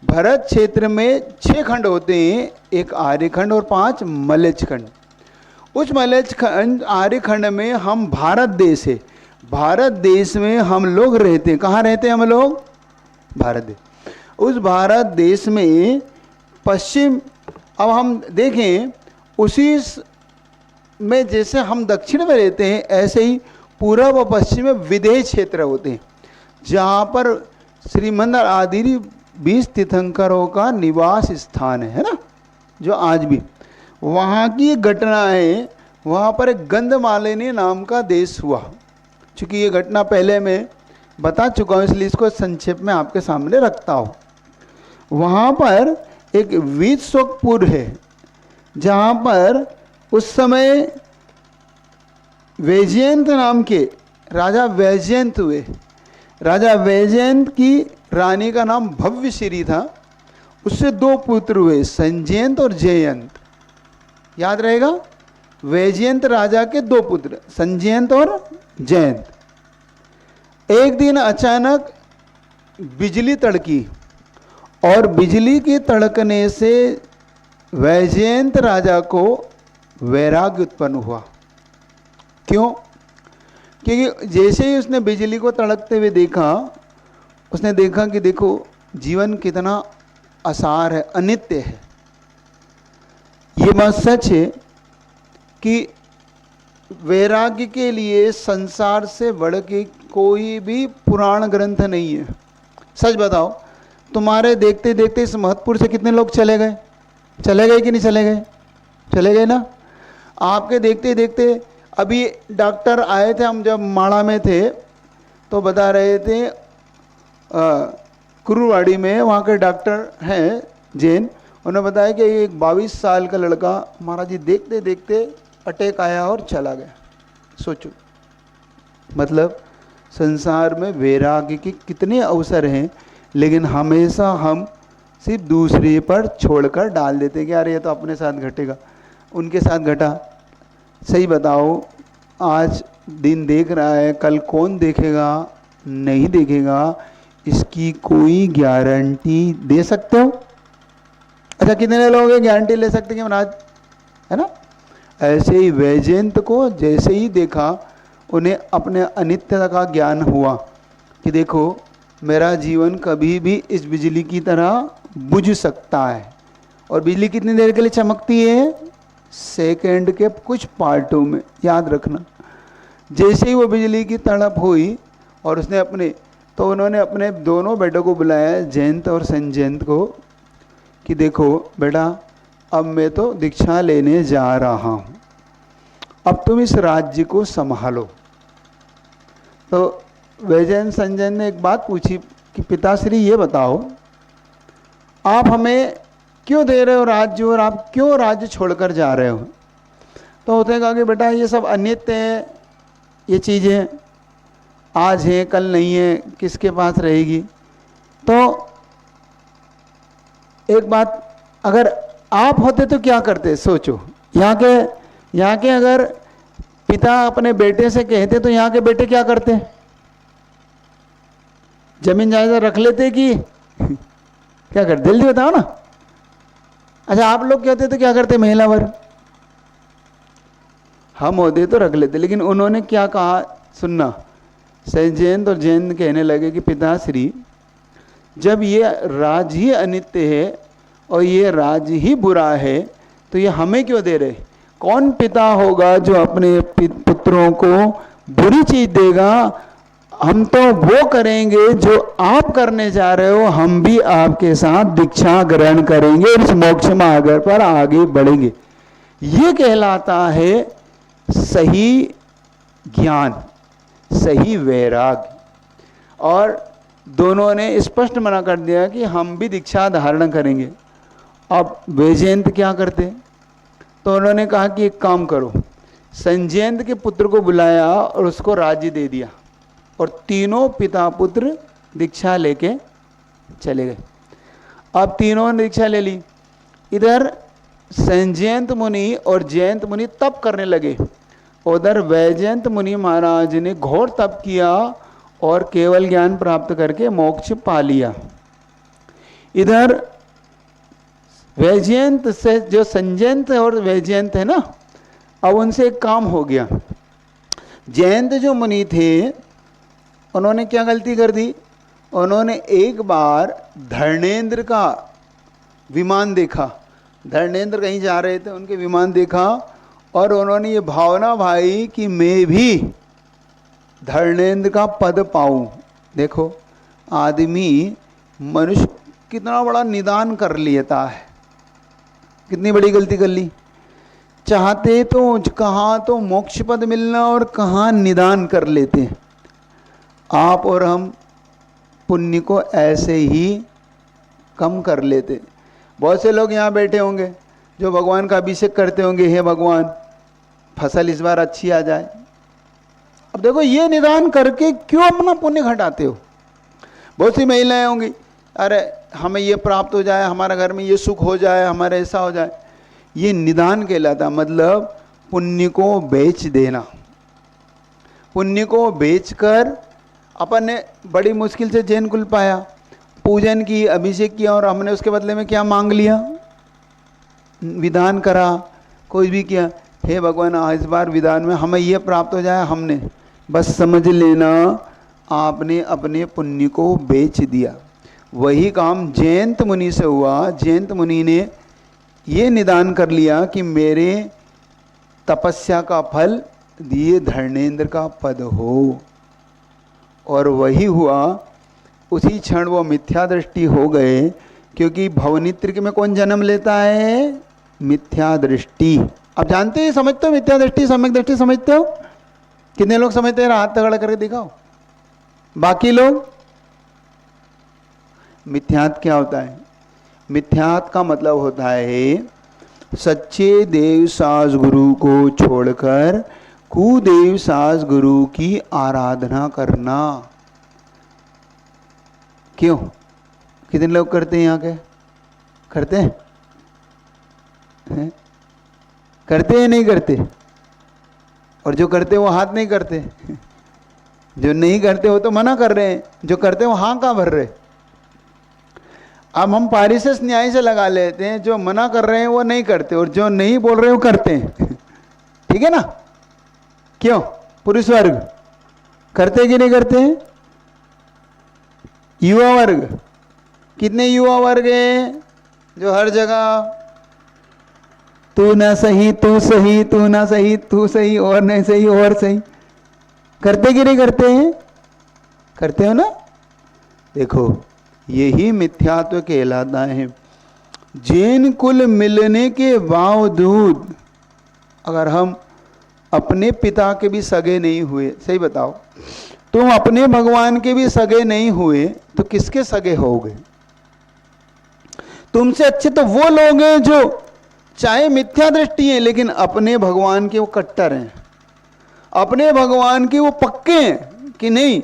भरत क्षेत्र में 6 खंड होते हैं, एक आर्यखंड और 5 मलय खंड। उस मलय खंड आर्यखंड में हम भारत देश है। भारत देश में हम लोग रहते हैं। कहाँ रहते हैं हम लोग? भारत देश। उस भारत देश में पश्चिम, अब हम देखें उसी में जैसे हम दक्षिण में रहते हैं ऐसे ही पूर्व और पश्चिम में विदेह क्षेत्र होते हैं, जहाँ पर श्रीमंदिर आदि 20 तीर्थंकरों का निवास स्थान है ना, जो आज भी वहाँ की घटना है। वहाँ पर एक गंधमालिनी नाम का देश हुआ। चूँकि ये घटना पहले मैं बता चुका हूँ इसलिए इसको संक्षेप में आपके सामने रखता हूँ। वहाँ पर एक वीतशोकपुर है, जहाँ पर उस समय वैजयंत नाम के राजा वैजयंत हुए। राजा वैजयंत की रानी का नाम भव्यश्री था। उससे 2 पुत्र हुए, संजयंत और जयंत। याद रहेगा, वैजयंत राजा के 2 पुत्र, संजयंत और जयंत। एक दिन अचानक बिजली तड़की और बिजली के तड़कने से वैजयंत राजा को वैराग्य उत्पन्न हुआ। क्यों? क्योंकि जैसे ही उसने बिजली को तड़कते हुए देखा, उसने देखा कि देखो जीवन कितना असार है, अनित्य है। ये बात सच है कि वैराग्य के लिए संसार से बढ़ के कोई भी पुराण ग्रंथ नहीं है। सच बताओ, तुम्हारे देखते देखते इस महतपुर से कितने लोग चले गए? चले गए कि नहीं चले गए? चले गए ना। आपके देखते देखते अभी डॉक्टर आए थे, हम जब माड़ा में थे तो बता रहे थे कुरुवाड़ी में, वहाँ के डॉक्टर हैं जैन, उन्होंने बताया कि एक 22 साल का लड़का महाराज जी देखते देखते अटैक आया और चला गया। सोचो, मतलब संसार में वैराग्य के कितने अवसर हैं, लेकिन हमेशा हम सिर्फ दूसरे पर छोड़कर डाल देते हैं कि यार ये तो अपने साथ घटेगा, उनके साथ घटा। सही बताओ, आज दिन देख रहा है, कल कौन देखेगा, नहीं देखेगा, इसकी कोई गारंटी दे सकते हो? अच्छा, कितने लोग गारंटी ले सकते हैं कि महाराज, है ना? ऐसे ही वैजयंत को जैसे ही देखा, उन्हें अपने अनित्यता का ज्ञान हुआ कि देखो मेरा जीवन कभी भी इस बिजली की तरह बुझ सकता है। और बिजली कितनी देर के लिए चमकती है? सेकंड के कुछ पार्टों में, याद रखना। जैसे ही वो बिजली की तड़प हुई और उसने तो उन्होंने अपने दोनों बेटों को बुलाया, जयंत और संजयंत को, कि देखो बेटा, अब मैं तो दीक्षा लेने जा रहा हूँ, अब तुम इस राज्य को संभालो। तो वैजयंत संजयंत ने एक बात पूछी कि पिताश्री ये बताओ, आप हमें क्यों दे रहे हो राज्य और आप क्यों राज्य छोड़कर जा रहे हो? तो उसने कहा कि बेटा ये सब अनित्य है, ये चीज़ें आज है कल नहीं है, किसके पास रहेगी। तो एक बात, अगर आप होते तो क्या करते? सोचो, यहाँ के अगर पिता अपने बेटे से कहते तो यहाँ के बेटे क्या करते? जमीन जायदाद रख लेते कि क्या करते? जल्दी बताओ ना। अच्छा, आप लोग कहते तो क्या करते? महिला वर्ग, हम होते तो रख लेते। लेकिन उन्होंने क्या कहा सुनना, संजयंत और जयंत कहने लगे कि पिताश्री, जब ये राज ही अनित्य है और ये राज ही बुरा है तो ये हमें क्यों दे रहे? कौन पिता होगा जो अपने पुत्रों को बुरी चीज देगा हम तो वो करेंगे जो आप करने जा रहे हो, हम भी आपके साथ दीक्षा ग्रहण करेंगे और इस मोक्ष मार्ग पर आगे बढ़ेंगे। ये कहलाता है सही ज्ञान, सही वैराग्य। और दोनों ने स्पष्ट मना कर दिया कि हम भी दीक्षा धारण करेंगे। अब वैजयंत क्या करते, तो उन्होंने कहा कि एक काम करो, संजयंत के पुत्र को बुलाया और उसको राज्य दे दिया और तीनों पिता पुत्र दीक्षा लेके चले गए। अब तीनों ने दीक्षा ले ली। इधर संजयंत मुनि और जयंत मुनि तप करने लगे, उधर वैजयंत मुनि महाराज ने घोर तप किया और केवल ज्ञान प्राप्त करके मोक्ष पा लिया। इधर वैजयंत से जो संजयंत और वैजयंत है ना, अब उनसे एक काम हो गया। जयंत जो मुनि थे उन्होंने क्या गलती कर दी, उन्होंने एक बार धर्मेंद्र का विमान देखा। धर्मेंद्र कहीं जा रहे थे, उनके विमान देखा और उन्होंने ये भावना भाई कि मैं भी धर्मेंद्र का पद पाऊं। देखो आदमी, मनुष्य कितना बड़ा निदान कर लेता है, कितनी बड़ी गलती कर ली। चाहते तो कहाँ तो मोक्ष पद मिलना और कहाँ निदान कर लेते हैं। आप और हम पुण्य को ऐसे ही कम कर लेते। बहुत से लोग यहाँ बैठे होंगे जो भगवान का अभिषेक करते होंगे, हे भगवान फसल इस बार अच्छी आ जाए। अब देखो ये निदान करके क्यों अपना पुण्य घटाते हो। बहुत सी महिलाएं होंगी, अरे हमें ये प्राप्त हो जाए, हमारे घर में ये सुख हो जाए, हमारे ऐसा हो जाए। ये निदान कहलाता, मतलब पुण्य को बेच देना। पुण्य को बेचकर अपन ने बड़ी मुश्किल से जैन कुल पाया, पूजन की, अभिषेक किया और हमने उसके बदले में क्या मांग लिया, विधान करा, कोई भी किया, हे भगवान इस बार विधान में हमें ये प्राप्त हो जाए। हमने बस समझ लेना आपने अपने पुण्य को बेच दिया। वही काम जयंत मुनि से हुआ। जयंत मुनि ने ये निदान कर लिया कि मेरे तपस्या का फल दिए धर्मेंद्र का पद हो, और वही हुआ। उसी क्षण वो मिथ्या दृष्टि हो गए, क्योंकि भवनित्र में कौन जन्म लेता है, मिथ्या दृष्टि। आप जानते हैं, समझते हो मिथ्या दृष्टि, सम्यक दृष्टि समझते हो? कितने लोग समझते हैं? हाथ तगड़ा करके दिखाओ। बाकी लोग? मिथ्यात क्या होता है? मिथ्यात का मतलब होता है सच्चे देव सास गुरु को छोड़कर कुदेव सास गुरु की आराधना करना। क्यों? कितने लोग करते हैं यहाँ के? करते हैं? करते हैं नहीं करते? और जो करते वो हाथ नहीं करते। जो नहीं करते वो तो मना कर रहे हैं, जो करते वो हाँ कहाँ भर रहे। अब हम पारिशेष न्याय से लगा लेते हैं, जो मना कर रहे हैं वो नहीं करते और जो नहीं बोल रहे हैं वो करते हैं। ठीक है ना? क्यों? पुरुष वर्ग करते कि नहीं करते हैं? युवा वर्ग, कितने युवा वर्ग हैं जो हर जगह तू ना सही, तू सही, तू ना सही, तू सही, और नहीं सही, और सही। करते कि नहीं करते हैं? करते हो ना? देखो यही मिथ्यात्व कहलाता है। जैन कुल मिलने के बावजूद अगर हम अपने पिता के भी सगे नहीं हुए, सही बताओ, तुम अपने भगवान के भी सगे नहीं हुए तो किसके सगे होगे? तुमसे अच्छे तो वो लोग हैं जो चाहे मिथ्या दृष्टि है लेकिन अपने भगवान के वो कट्टर हैं, अपने भगवान के वो पक्के हैं कि नहीं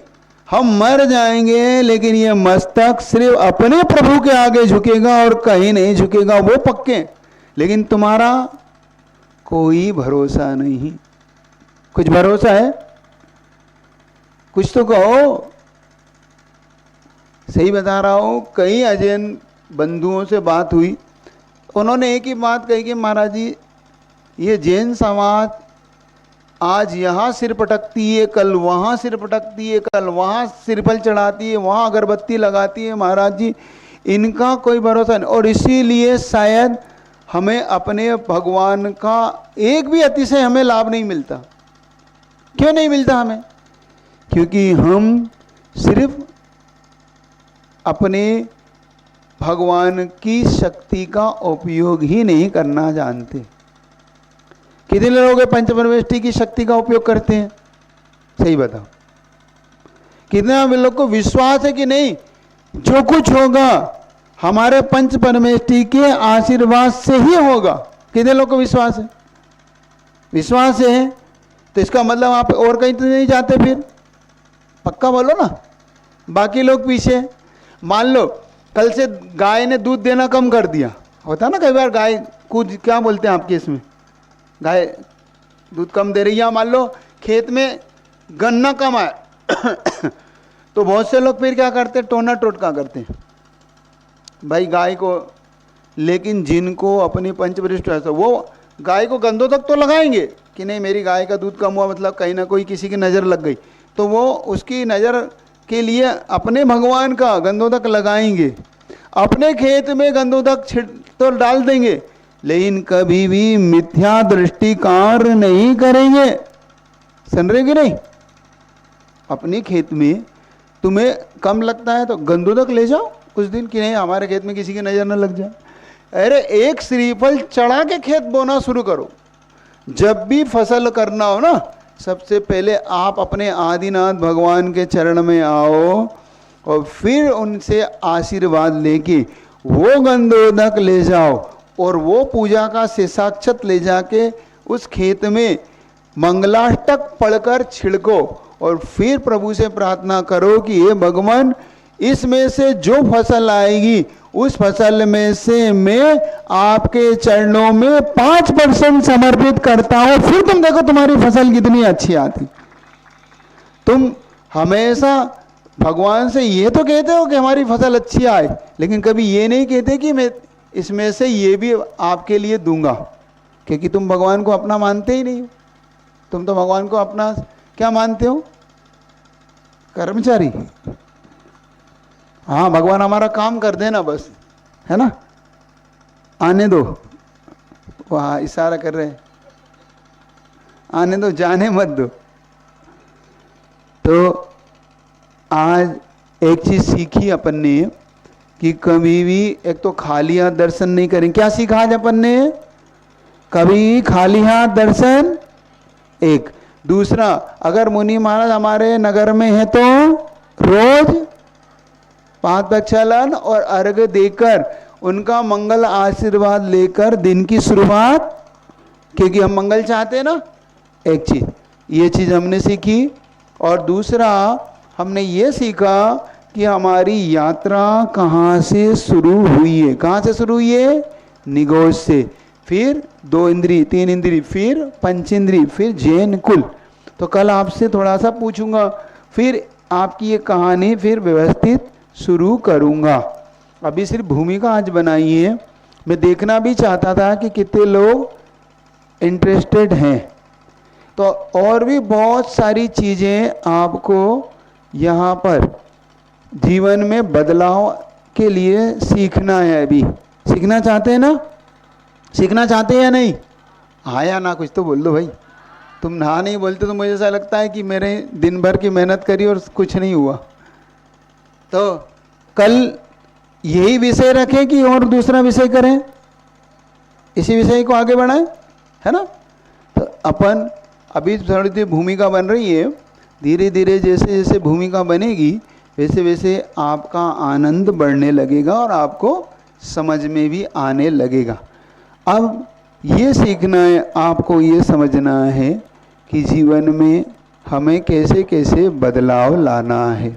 हम मर जाएंगे लेकिन ये मस्तक सिर्फ अपने प्रभु के आगे झुकेगा और कहीं नहीं झुकेगा, वो पक्के हैं। लेकिन तुम्हारा कोई भरोसा नहीं। कुछ भरोसा है? कुछ तो कहो। सही बता रहा हूं, कई अजैन बंधुओं से बात हुई, उन्होंने एक ही बात कही कि महाराज जी ये जैन समाज आज यहाँ सिर पटकती है, कल वहाँ सिर पटकती है, कल वहाँ सिरफल चढ़ाती है, वहाँ अगरबत्ती लगाती है, महाराज जी इनका कोई भरोसा नहीं। और इसीलिए शायद हमें अपने भगवान का एक भी अतिशय हमें लाभ नहीं मिलता। क्यों नहीं मिलता हमें? क्योंकि हम सिर्फ अपने भगवान की शक्ति का उपयोग ही नहीं करना जानते। कितने लोग पंचपरमेष्टि की शक्ति का उपयोग करते हैं? सही बताओ। कितने लोग को विश्वास है कि नहीं जो कुछ होगा हमारे पंच परमेष्टि के आशीर्वाद से ही होगा? कितने लोग को विश्वास है? विश्वास है तो इसका मतलब आप और कहीं तो नहीं जाते फिर? पक्का बोलो ना। बाकी लोग पीछे। मान लो कल से गाय ने दूध देना कम कर दिया, होता ना कई बार, गाय कुछ क्या बोलते हैं आपके इसमें, गाय दूध कम दे रही है। मान लो खेत में गन्ना कम आए तो बहुत से लोग फिर क्या करते हैं, टोना टोटका करते हैं भाई गाय को। लेकिन जिनको अपनी पंचपरिष्ठ है वो गाय को गंदों तक तो लगाएंगे कि नहीं मेरी गाय का दूध कम हुआ, मतलब कहीं ना कोई किसी की नज़र लग गई तो वो उसकी नज़र के लिए अपने भगवान का गंदों तक लगाएंगे, अपने खेत में गंदों तक छिट तो डाल देंगे, लेकिन कभी भी मिथ्या दृष्टि कार्य नहीं करेंगे। सुन रहे कि नहीं? अपने खेत में तुम्हें कम लगता है तो गंदों तक ले जाओ कुछ दिन, कि नहीं हमारे खेत में किसी की नज़र न लग जाए। अरे एक श्रीफल चढ़ा के खेत बोना शुरू करो। जब भी फसल करना हो ना, सबसे पहले आप अपने आदिनाथ भगवान के चरण में आओ और फिर उनसे आशीर्वाद लेके वो गंधोदक ले जाओ और वो पूजा का शेषाक्षत ले जाके उस खेत में मंगलाष्टक पढ़कर छिड़को और फिर प्रभु से प्रार्थना करो कि हे भगवान इसमें से जो फसल आएगी उस फसल में से मैं आपके चरणों में 5% समर्पित करता हूं। फिर तुम देखो तुम्हारी फसल कितनी अच्छी आती। तुम हमेशा भगवान से ये तो कहते हो कि हमारी फसल अच्छी आए, लेकिन कभी ये नहीं कहते कि मैं इसमें से ये भी आपके लिए दूंगा, क्योंकि तुम भगवान को अपना मानते ही नहीं हो। तुम तो भगवान को अपना क्या मानते हो? कर्मचारी। हाँ भगवान हमारा काम कर देना बस, है ना, आने दो, वहाँ इशारा कर रहे हैं, आने दो जाने मत दो। तो आज एक चीज सीखी अपन ने कि कभी भी एक तो खाली हाथ दर्शन नहीं करें। क्या सीखा आज अपन ने? कभी खाली हाथ दर्शन। एक दूसरा, अगर मुनि महाराज हमारे नगर में है तो रोज 5 प्रक्षालन और अर्घ देकर उनका मंगल आशीर्वाद लेकर दिन की शुरुआत, क्योंकि हम मंगल चाहते हैं ना। एक चीज ये चीज हमने सीखी। और दूसरा हमने ये सीखा कि हमारी यात्रा कहाँ से शुरू हुई है। कहाँ से शुरू हुई है? निगोज से, फिर 2 इंद्री, 3 इंद्री, फिर पंचेंद्री, फिर जैन कुल। तो कल आपसे थोड़ा सा पूछूंगा, फिर आपकी ये कहानी फिर व्यवस्थित शुरू करूंगा। अभी सिर्फ भूमिका आज बनाई है। मैं देखना भी चाहता था कि कितने लोग इंटरेस्टेड हैं। तो और भी बहुत सारी चीज़ें आपको यहाँ पर जीवन में बदलाव के लिए सीखना है। अभी सीखना चाहते हैं ना? सीखना चाहते हैं या नहीं? हाँ या ना, कुछ तो बोल दो भाई। तुम हाँ नहीं बोलते तो मुझे ऐसा लगता है कि मेरे दिन भर की मेहनत करी और कुछ नहीं हुआ। तो कल यही विषय रखें कि और दूसरा विषय करें, इसी विषय को आगे बढ़ाएं, है ना? तो अपन अभी थोड़ी सी भूमिका बन रही है, धीरे धीरे जैसे जैसे भूमिका बनेगी वैसे वैसे आपका आनंद बढ़ने लगेगा और आपको समझ में भी आने लगेगा। अब ये सीखना है, आपको ये समझना है कि जीवन में हमें कैसे कैसे बदलाव लाना है।